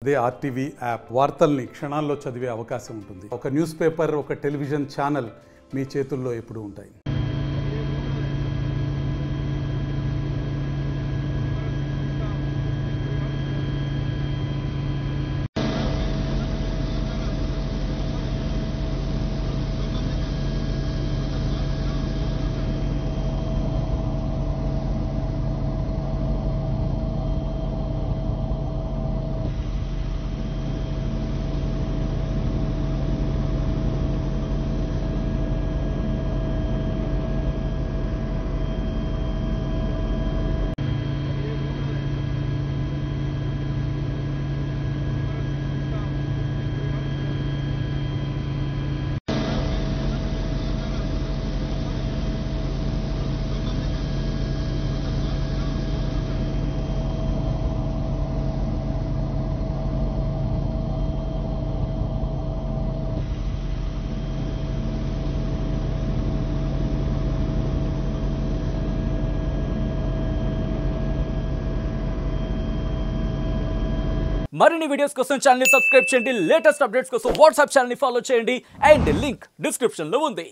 అదే RTV app వార్తల్ని క్షణాల్లో చదివే అవకాశం ఉంటుంది. ఒక న్యూస్ పేపర్, ఒక టెలివిజన్ ఛానల్ మీ చేతుల్లో ఎప్పుడూ ఉంటాయి. మరిన్ని వీడియోస్ కోసం ఛానల్ ని సబ్స్క్రైబ్ చేయండి. లేటెస్ట్ అప్డేట్స్ కోసం వాట్సాప్ ఛానల్ ని ఫాలో చేయండి. అండ్ లింక్ డిస్క్రిప్షన్ లో ఉంది.